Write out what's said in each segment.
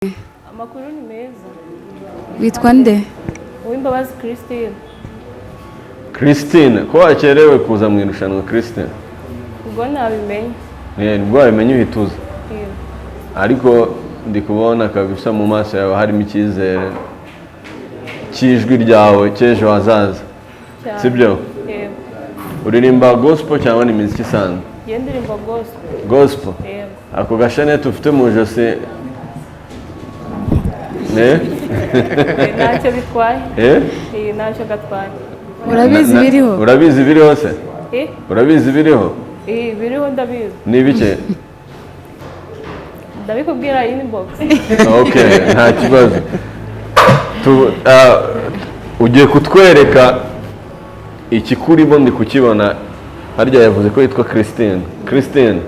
Amakuru ni meza. Witwa nde? Uwimbabazi Christine. Christine, ko wakerewe kuza mu irushanwa Christine? Ubwo nabimenye. Nibwo wabimenye uhituza. Ariko ndi kubona kabisa mu maso yawe harimo icyizere cy'ijwi ryawe cy'ejo hazaza. Sibyo? Yego. Uririmba gospel cyangwa ni muziki isanzwe? Ndirimba gospel. Gospel? Yego. Ako gashanete ufite mu ijosi ntacyo bitwaye. Ntacyo gatwaye. Urabizi biriho? Urabizi biriho se? Urabizi biriho? Biriho ndabizi. Ni bike? Ndabikubwira inbox. Okay, nta kibazo. Ugiye kutwereka ikikurimo ndi kukibona harya yavuze ko yitwa Christine. Christine,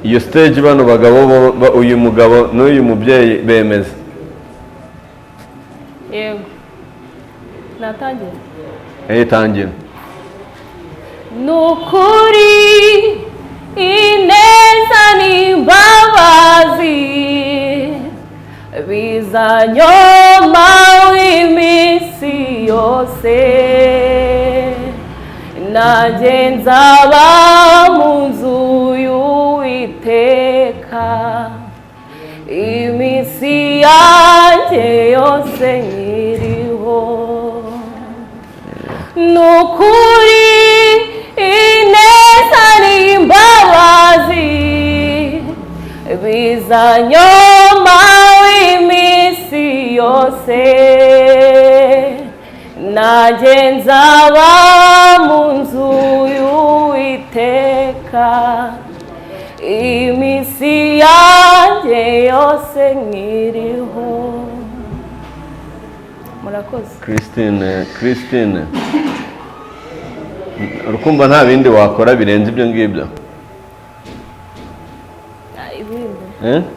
iyo stage bano bagabo uyu mugabo n'uyu mubyeyi bemeza? Yego. Natangira? Tangira. Nukuri ineza n'imbabazi bizanyoma w'iminsi yose, nanjye nzaba mu nzu y'Uwiteka iminsi yanjye yose nkiriho. Nukuri ineza n'imbabazi bizanyoma w'iminsi yose, nanjye nzaba mu nzu y'Uwiteka iminsi yanjye yose nkiriho. Murakoze. Christine, urukumva nta bindi wakora birenze ibyo ngibyo? Ibindi?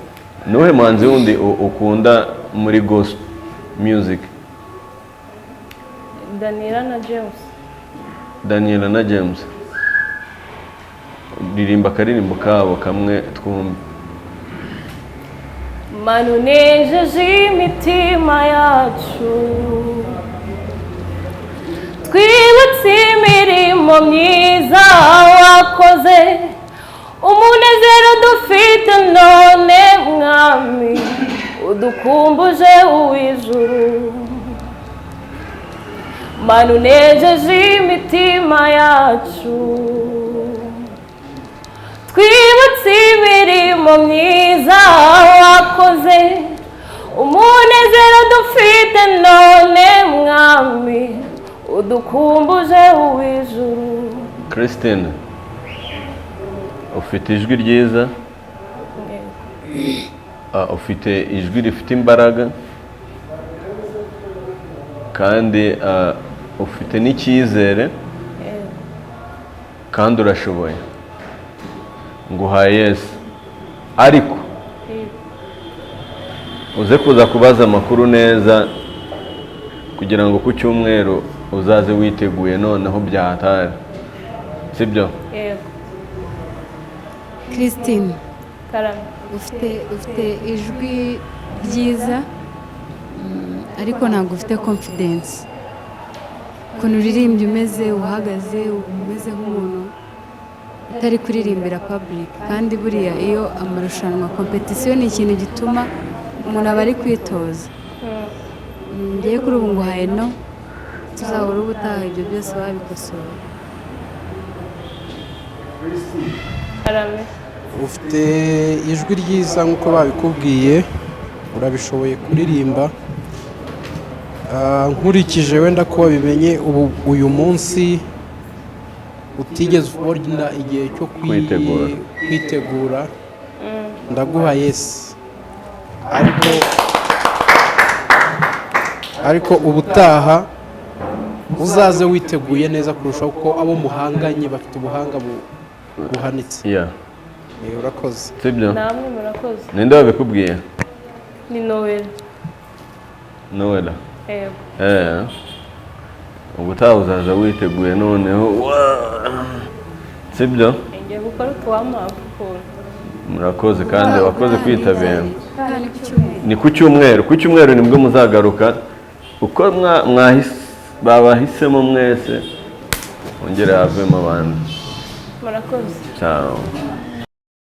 Nuhe muhanzi wundi ukunda muri gospel music? Daniela na James. Daniela na James. Ririmba akaririmbo kabo kamwe twumve. Mana unejeje imitima yacu, twibutse imirimo myiza wakoze, umunezero dufite none mwami udukumbuje uw'ijuru. Mana unejeje imitima yacu, twibutse imirimo myiza wakoze, umunezero dufite none mwami udukumbuje uw'ijuru. Christine, ufite ijwi ryiza, ufite ijwi rifite imbaraga, kandi ufite n'icyizere, kandi urashoboye. Nguhaye Yesu. Ariko uze kuza kubaza amakuru neza kugira ngo ku cyumweru uzaze witeguye noneho byahatari. Sibyo? Yego. Christine, Karame. ufite ijwi ryiza ariko ntabwo ufite confidence. Ukuntu uririmbye umeze uhagaze, umeze nk'umuntu utari kuririmbira public, kandi buriya iyo amarushanwa competition ni ikintu gituma umuntu aba ari kwitoza. Ngiye kuri ubu nguhaye no, tuzahora ubutaha ibyo byose babikosora. Karame. Ufite ijwi ryiza nk'uko babikubwiye, urabishoboye kuririmba. Nkurikije wenda ko wabimenye uyu munsi utigeze ubona igihe cyo kwitegura, ndaguha Yesu. Ariko ubutaha uzaze witeguye neza kurushaho, ko abo muhanganye bafite ubuhanga buhanitse. Urakoze. Sibyo? Namwe murakoze. Ninde wabikubwiye? Ni Noel. Noela. Yego. Ubutaha uzaza witeguye noneho. Sibyo? Ngiye gukora utuwamavu. murakoze kandi wakoze kwitabira. Kandi ku cyumweru. Ni ku cyumweru nibwo muzagaruka uko babahisemo mwese ongera havemo abandi. murakoze. Ciao.